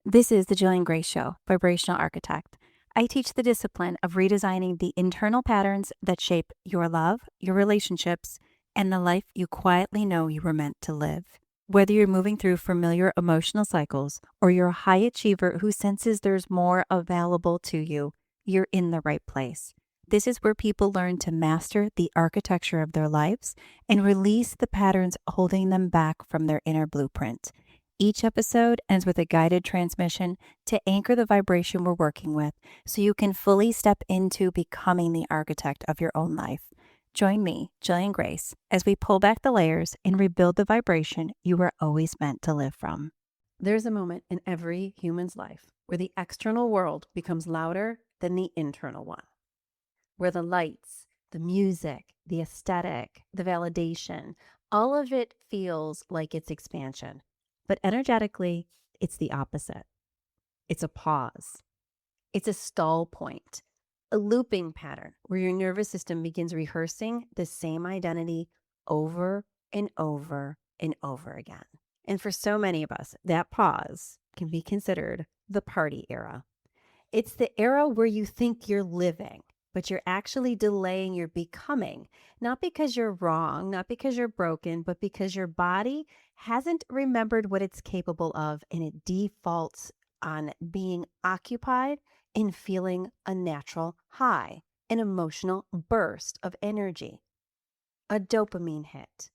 This is the Jillian Greyse Show, Vibrational Architect. I teach the discipline of redesigning the internal patterns that shape your love, your relationships, and the life you quietly know you were meant to live. Whether you're moving through familiar emotional cycles or you're a high achiever who senses there's more available to you, you're in the right place. This is where people learn to master the architecture of their lives and release the patterns holding them back from their inner blueprint. Each episode ends with a guided transmission to anchor the vibration we're working with so you can fully step into becoming the architect of your own life. Join me, Jillian Greyse, as we pull back the layers and rebuild the vibration you were always meant to live from. There's a moment in every human's life where the external world becomes louder than the internal one, where the lights, the music, the aesthetic, the validation, all of it feels like it's expansion. But energetically, it's the opposite. It's a pause. It's a stall point, a looping pattern where your nervous system begins rehearsing the same identity over and over and over again. And for so many of us, that pause can be considered the party era. It's the era where you think you're living, but you're actually delaying your becoming, not because you're wrong, not because you're broken, but because your body hasn't remembered what it's capable of and it defaults on being occupied and feeling a natural high, an emotional burst of energy, a dopamine hit.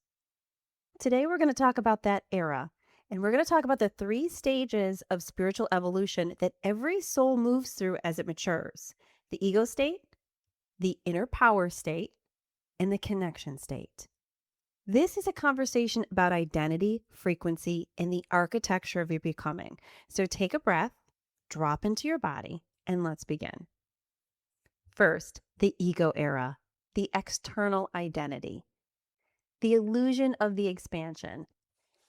Today, we're going to talk about that era, and we're going to talk about the 3 stages of spiritual evolution that every soul moves through as it matures: the ego state, the inner power state, and the connection state. This is a conversation about identity, frequency, and the architecture of your becoming. So take a breath, drop into your body, and let's begin. First, the ego era, the external identity, the illusion of the expansion.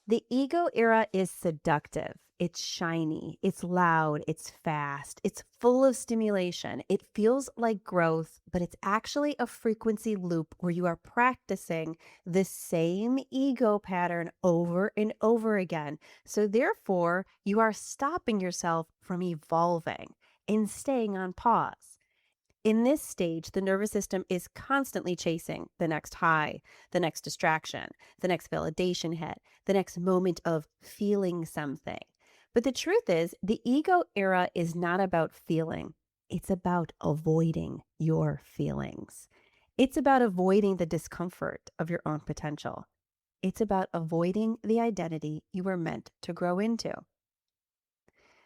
The ego era is seductive. It's shiny, it's loud, it's fast, it's full of stimulation. It feels like growth, but it's actually a frequency loop where you are practicing the same ego pattern over and over again. So therefore, you are stopping yourself from evolving and staying on pause. In this stage, the nervous system is constantly chasing the next high, the next distraction, the next validation hit, the next moment of feeling something. But the truth is, the ego era is not about feeling. It's about avoiding your feelings. It's about avoiding the discomfort of your own potential. It's about avoiding the identity you were meant to grow into.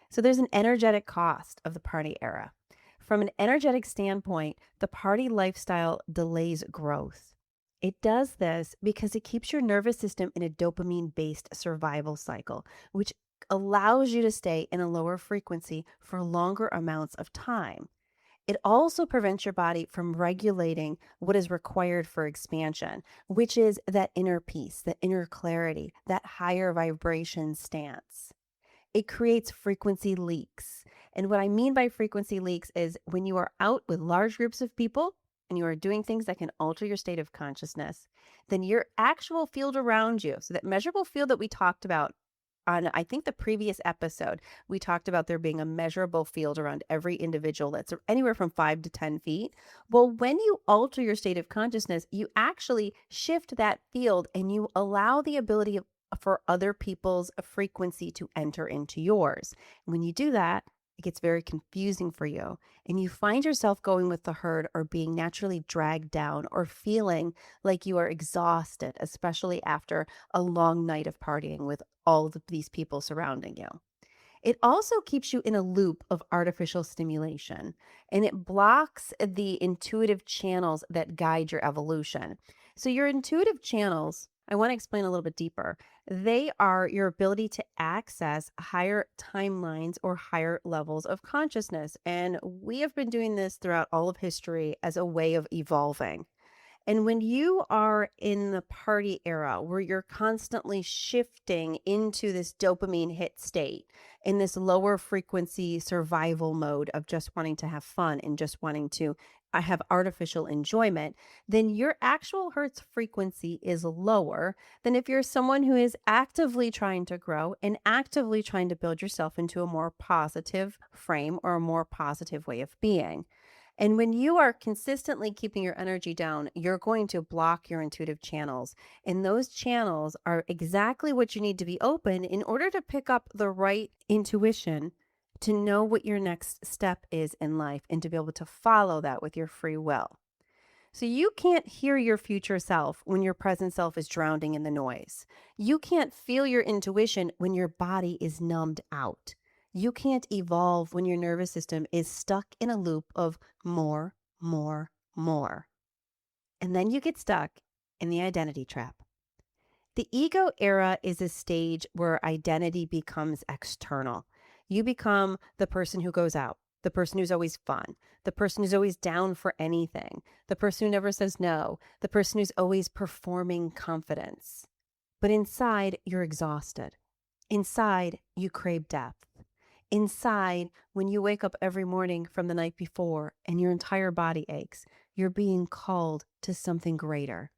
So there's an energetic cost of the party era. From an energetic standpoint, the party lifestyle delays growth. It does this because it keeps your nervous system in a dopamine-based survival cycle, which allows you to stay in a lower frequency for longer amounts of time. It also prevents your body from regulating what is required for expansion, which is that inner peace, that inner clarity, that higher vibration stance. It creates frequency leaks. And what I mean by frequency leaks is when you are out with large groups of people and you are doing things that can alter your state of consciousness, then your actual field around you, so that measurable field that we talked about on, I think, the previous episode, we talked about there being a measurable field around every individual that's anywhere from 5 to 10 feet. Well, when you alter your state of consciousness, you actually shift that field and you allow the ability for other people's frequency to enter into yours. When you do that, it gets very confusing for you, and you find yourself going with the herd or being naturally dragged down or feeling like you are exhausted, especially after a long night of partying with all of these people surrounding you. It also keeps you in a loop of artificial stimulation, and it blocks the intuitive channels that guide your evolution. So your intuitive channels, I want to explain a little bit deeper. They are your ability to access higher timelines or higher levels of consciousness. And we have been doing this throughout all of history as a way of evolving. And when you are in the party era where you're constantly shifting into this dopamine hit state, in this lower frequency survival mode of just wanting to have fun and just wanting to have artificial enjoyment, then your actual Hertz frequency is lower than if you're someone who is actively trying to grow and actively trying to build yourself into a more positive frame or a more positive way of being. And when you are consistently keeping your energy down, you're going to block your intuitive channels. And those channels are exactly what you need to be open in order to pick up the right intuition to know what your next step is in life and to be able to follow that with your free will. So you can't hear your future self when your present self is drowning in the noise. You can't feel your intuition when your body is numbed out. You can't evolve when your nervous system is stuck in a loop of more, more, more. And then you get stuck in the identity trap. The ego era is a stage where identity becomes external. You become the person who goes out, the person who's always fun, the person who's always down for anything, the person who never says no, the person who's always performing confidence. But inside, you're exhausted. Inside, you crave depth. Inside, when you wake up every morning from the night before and your entire body aches, you're being called to something greater.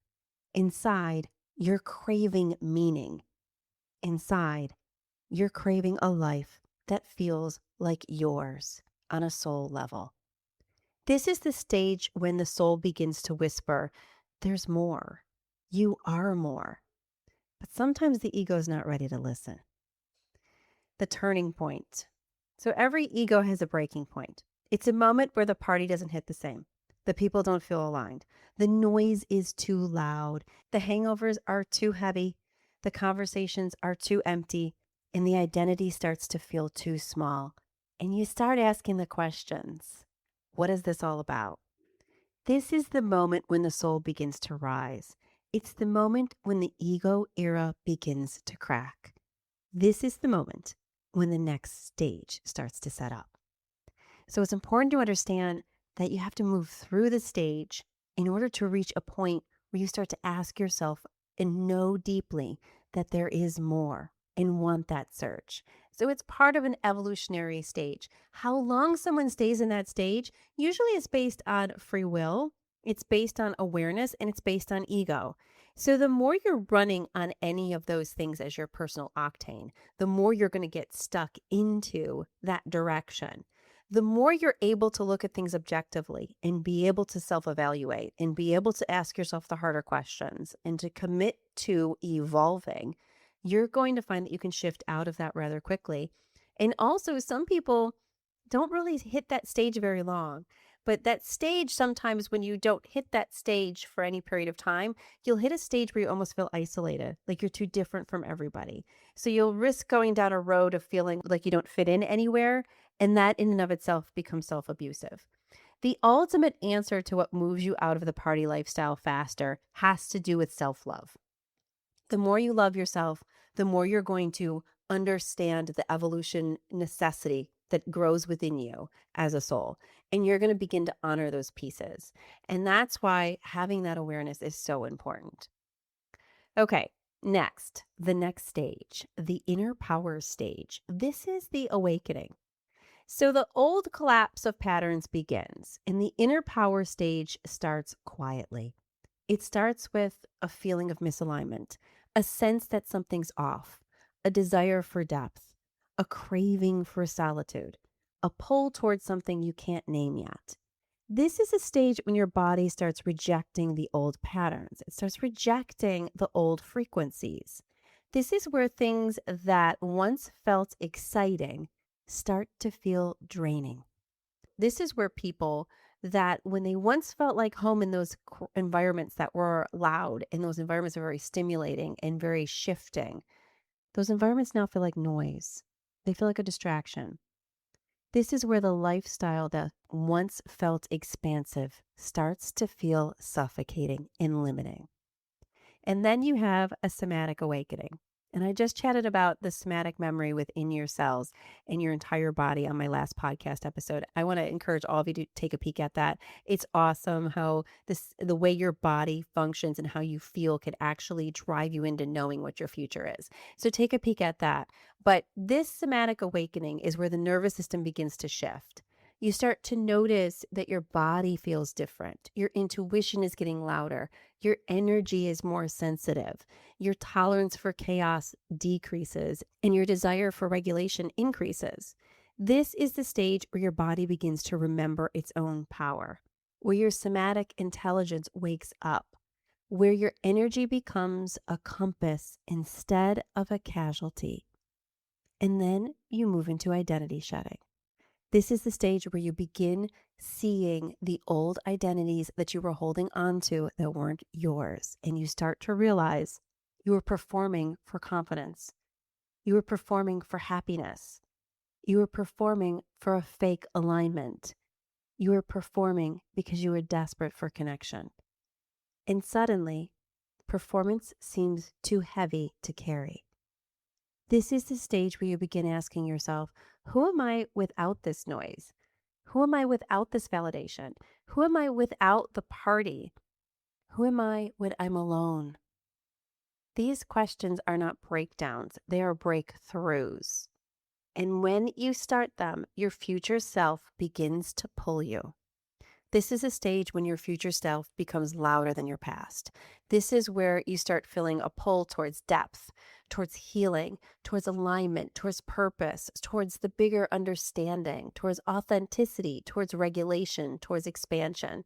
Inside, you're craving meaning. Inside, you're craving a life that feels like yours on a soul level. This is the stage when the soul begins to whisper, there's more. You are more. But sometimes the ego is not ready to listen. The turning point. So every ego has a breaking point. It's a moment where the party doesn't hit the same. The people don't feel aligned. The noise is too loud. The hangovers are too heavy. The conversations are too empty. And the identity starts to feel too small. And you start asking the questions. What is this all about? This is the moment when the soul begins to rise. It's the moment when the ego era begins to crack. This is the moment when the next stage starts to set up. So it's important to understand that you have to move through the stage in order to reach a point where you start to ask yourself and know deeply that there is more and want that search. So it's part of an evolutionary stage. How long someone stays in that stage usually is based on free will, it's based on awareness, and it's based on ego. So the more you're running on any of those things as your personal octane, the more you're going to get stuck into that direction. The more you're able to look at things objectively and be able to self-evaluate and be able to ask yourself the harder questions and to commit to evolving, you're going to find that you can shift out of that rather quickly. And also, some people don't really hit that stage very long. But that stage, sometimes when you don't hit that stage for any period of time, you'll hit a stage where you almost feel isolated, like you're too different from everybody. So you'll risk going down a road of feeling like you don't fit in anywhere. And that in and of itself becomes self-abusive. The ultimate answer to what moves you out of the party lifestyle faster has to do with self-love. The more you love yourself, the more you're going to understand the evolution necessity that grows within you as a soul. And you're going to begin to honor those pieces. And that's why having that awareness is so important. Okay, next, the next stage, the inner power stage. This is the awakening. So the old collapse of patterns begins, and the inner power stage starts quietly. It starts with a feeling of misalignment, a sense that something's off, a desire for depth, a craving for solitude, a pull towards something you can't name yet. This is a stage when your body starts rejecting the old patterns. It starts rejecting the old frequencies. This is where things that once felt exciting start to feel draining. This is where people that when they once felt like home in those environments that were loud and those environments are very stimulating and very shifting, those environments now feel like noise. They feel like a distraction. This is where the lifestyle that once felt expansive starts to feel suffocating and limiting. And then you have a somatic awakening. And I just chatted about the somatic memory within your cells and your entire body on my last podcast episode. I want to encourage all of you to take a peek at that. It's awesome how the way your body functions and how you feel could actually drive you into knowing what your future is. So take a peek at that. But this somatic awakening is where the nervous system begins to shift. You start to notice that your body feels different. Your intuition is getting louder. Your energy is more sensitive. Your tolerance for chaos decreases, and your desire for regulation increases. This is the stage where your body begins to remember its own power, where your somatic intelligence wakes up, where your energy becomes a compass instead of a casualty. And then you move into identity shedding. This is the stage where you begin seeing the old identities that you were holding on to that weren't yours. And you start to realize you were performing for confidence. You were performing for happiness. You were performing for a fake alignment. You were performing because you were desperate for connection. And suddenly, performance seems too heavy to carry. This is the stage where you begin asking yourself, who am I without this noise? Who am I without this validation? Who am I without the party? Who am I when I'm alone? These questions are not breakdowns, they are breakthroughs. And when you start them, your future self begins to pull you. This is a stage when your future self becomes louder than your past. This is where you start feeling a pull towards depth, towards healing, towards alignment, towards purpose, towards the bigger understanding, towards authenticity, towards regulation, towards expansion.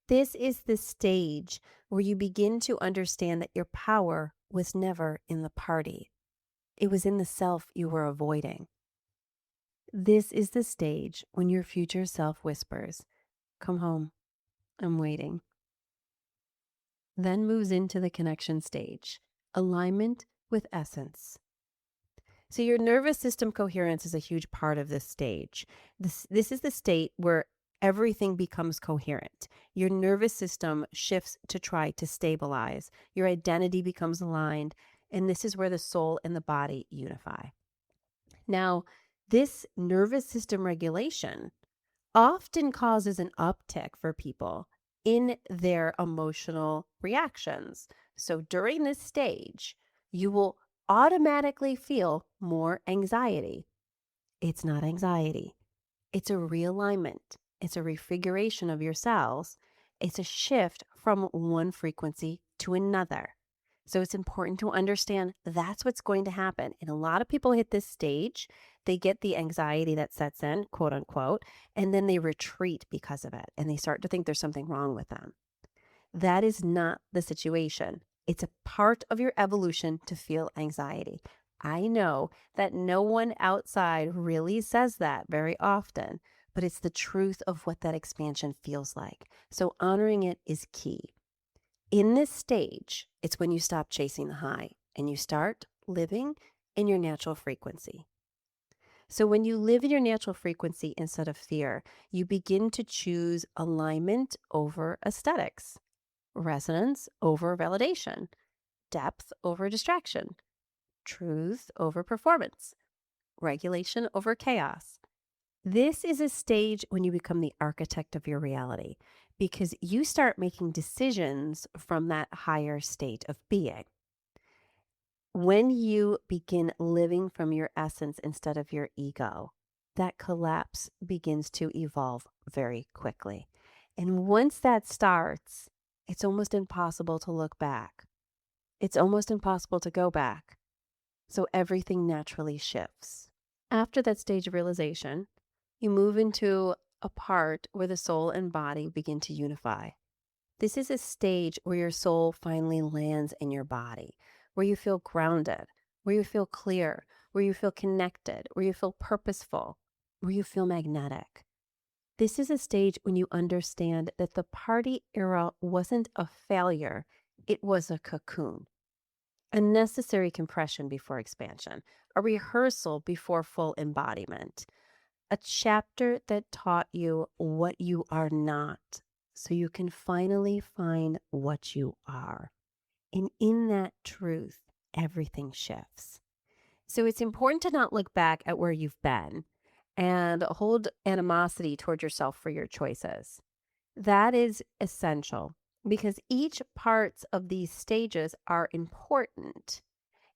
This is the stage where you begin to understand that your power was never in the party. It was in the self you were avoiding. This is the stage when your future self whispers, "Come home. I'm waiting." Then moves into the connection stage, alignment with essence. So your nervous system coherence is a huge part of this stage. This is the state where everything becomes coherent. Your nervous system shifts to try to stabilize. Your identity becomes aligned, and this is where the soul and the body unify. Now, this nervous system regulation often causes an uptick for people in their emotional reactions. So during this stage, you will automatically feel more anxiety. It's not anxiety, it's a realignment, it's a refiguration of your cells, it's a shift from one frequency to another. So it's important to understand that's what's going to happen. And a lot of people hit this stage, they get the anxiety that sets in, quote unquote, and then they retreat because of it. And they start to think there's something wrong with them. That is not the situation. It's a part of your evolution to feel anxiety. I know that no one outside really says that very often, but it's the truth of what that expansion feels like. So honoring it is key. In this stage, it's when you stop chasing the high and you start living in your natural frequency. So when you live in your natural frequency instead of fear, you begin to choose alignment over aesthetics, resonance over validation, depth over distraction, truth over performance, regulation over chaos. This is a stage when you become the architect of your reality because you start making decisions from that higher state of being. When you begin living from your essence instead of your ego, that collapse begins to evolve very quickly. And once that starts, it's almost impossible to look back. It's almost impossible to go back. So everything naturally shifts. After that stage of realization, you move into a part where the soul and body begin to unify. This is a stage where your soul finally lands in your body, where you feel grounded, where you feel clear, where you feel connected, where you feel purposeful, where you feel magnetic. This is a stage when you understand that the party era wasn't a failure, it was a cocoon, a necessary compression before expansion, a rehearsal before full embodiment, a chapter that taught you what you are not, so you can finally find what you are. And in that truth, everything shifts. So it's important to not look back at where you've been and hold animosity toward yourself for your choices. That is essential because each parts of these stages are important.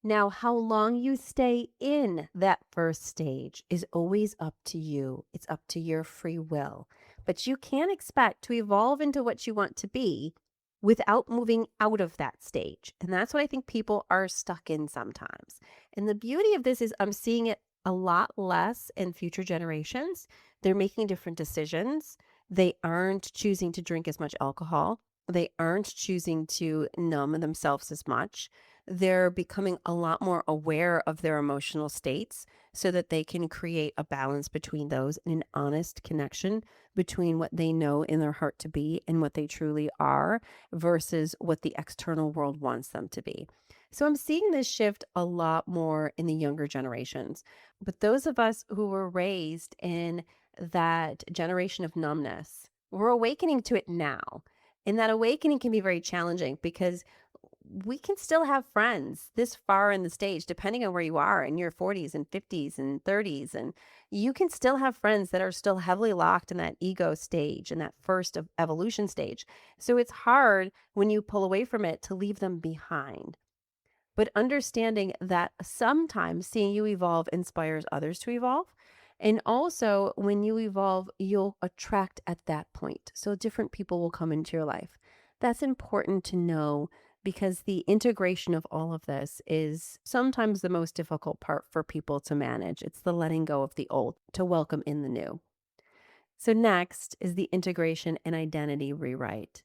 Now, how long you stay in that first stage is always up to you. It's up to your free will. But you can expect to evolve into what you want to be without moving out of that stage. And that's what I think people are stuck in sometimes. And the beauty of this is I'm seeing it a lot less in future generations. They're making different decisions. They aren't choosing to drink as much alcohol. They aren't choosing to numb themselves as much. They're becoming a lot more aware of their emotional states so that they can create a balance between those and an honest connection between what they know in their heart to be and what they truly are versus what the external world wants them to be. So I'm seeing this shift a lot more in the younger generations. But those of us who were raised in that generation of numbness, we're awakening to it now. And that awakening can be very challenging because we can still have friends this far in the stage, depending on where you are in your 40s and 50s and 30s. And you can still have friends that are still heavily locked in that ego stage and that first of evolution stage. So it's hard when you pull away from it to leave them behind. But understanding that sometimes seeing you evolve inspires others to evolve. And also, when you evolve, you'll attract at that point. So different people will come into your life. That's important to know because the integration of all of this is sometimes the most difficult part for people to manage. It's the letting go of the old to welcome in the new. So, next is the integration and identity rewrite.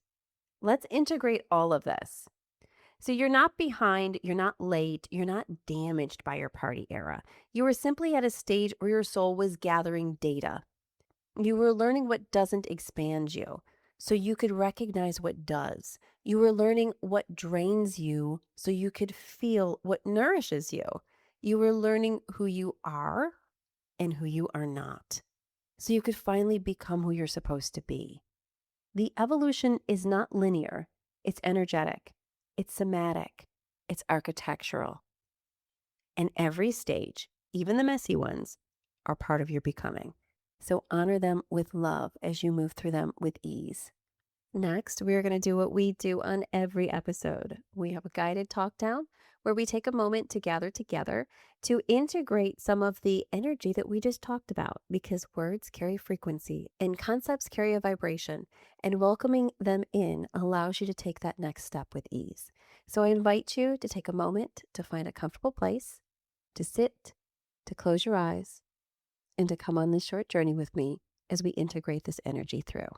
Let's integrate all of this. So you're not behind, you're not late, you're not damaged by your party era. You were simply at a stage where your soul was gathering data. You were learning what doesn't expand you so you could recognize what does. You were learning what drains you so you could feel what nourishes you. You were learning who you are and who you are not so you could finally become who you're supposed to be. The evolution is not linear, it's energetic, it's somatic, it's architectural. And every stage, even the messy ones, are part of your becoming. So honor them with love as you move through them with ease. Next, we're going to do what we do on every episode. We have a guided talk down where we take a moment to gather together to integrate some of the energy that we just talked about because words carry frequency and concepts carry a vibration, and welcoming them in allows you to take that next step with ease. So I invite you to take a moment to find a comfortable place, to sit, to close your eyes, and to come on this short journey with me as we integrate this energy through.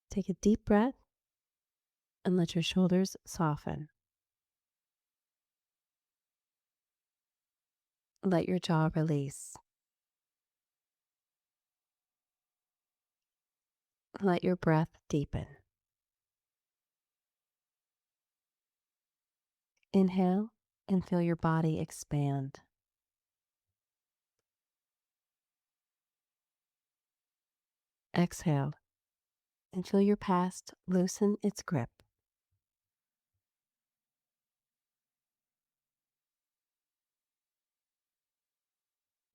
Take a deep breath and let your shoulders soften. Let your jaw release. Let your breath deepen. Inhale and feel your body expand. Exhale and feel your past loosen its grip.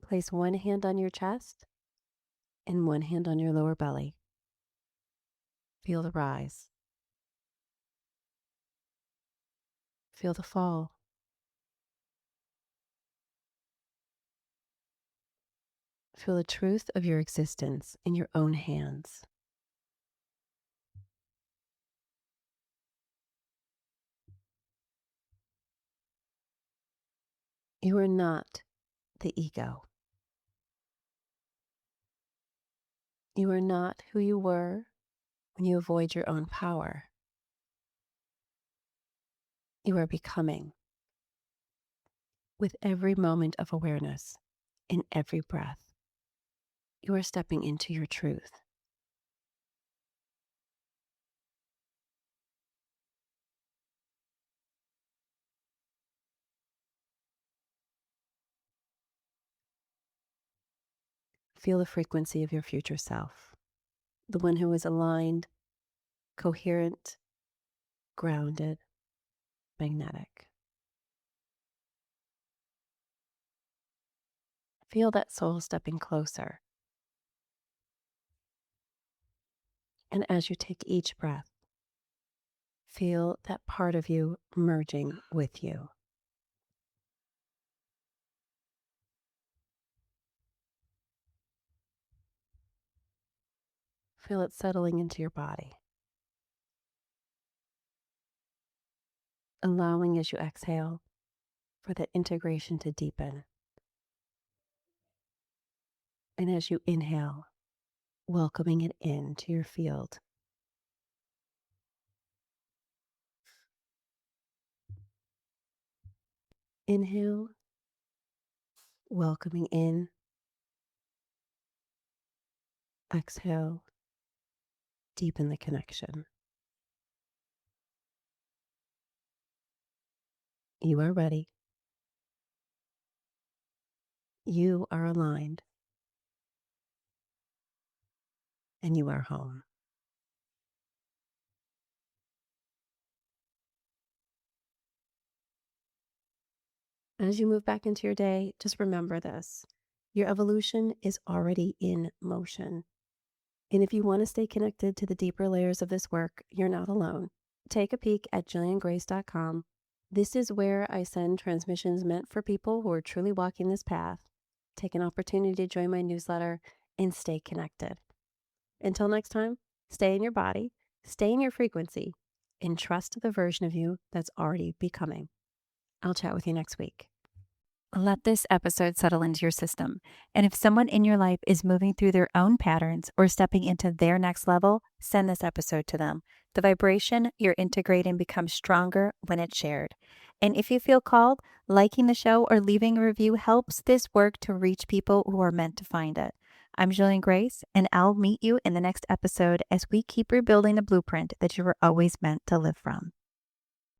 Place one hand on your chest and one hand on your lower belly. Feel the rise. Feel the fall. Feel the truth of your existence in your own hands. You are not the ego. You are not who you were when you avoid your own power. You are becoming with every moment of awareness, in every breath. You are stepping into your truth. Feel the frequency of your future self, the one who is aligned, coherent, grounded, magnetic. Feel that soul stepping closer. And as you take each breath, Feel that part of you merging with you. Feel it settling into your body. Allowing as you exhale for that integration to deepen. And as you inhale, welcoming it into your field. Inhale, welcoming in. Exhale, deepen the connection. You are ready. You are aligned. And you are home. As you move back into your day, just remember this. Your evolution is already in motion. And if you want to stay connected to the deeper layers of this work, you're not alone. Take a peek at jilliangreyse.com. This is where I send transmissions meant for people who are truly walking this path. Take an opportunity to join my newsletter and stay connected. Until next time, stay in your body, stay in your frequency, and trust the version of you that's already becoming. I'll chat with you next week. Let this episode settle into your system. And if someone in your life is moving through their own patterns or stepping into their next level, send this episode to them. The vibration you're integrating becomes stronger when it's shared. And if you feel called, liking the show or leaving a review helps this work to reach people who are meant to find it. I'm Jillian Greyse, and I'll meet you in the next episode as we keep rebuilding the blueprint that you were always meant to live from.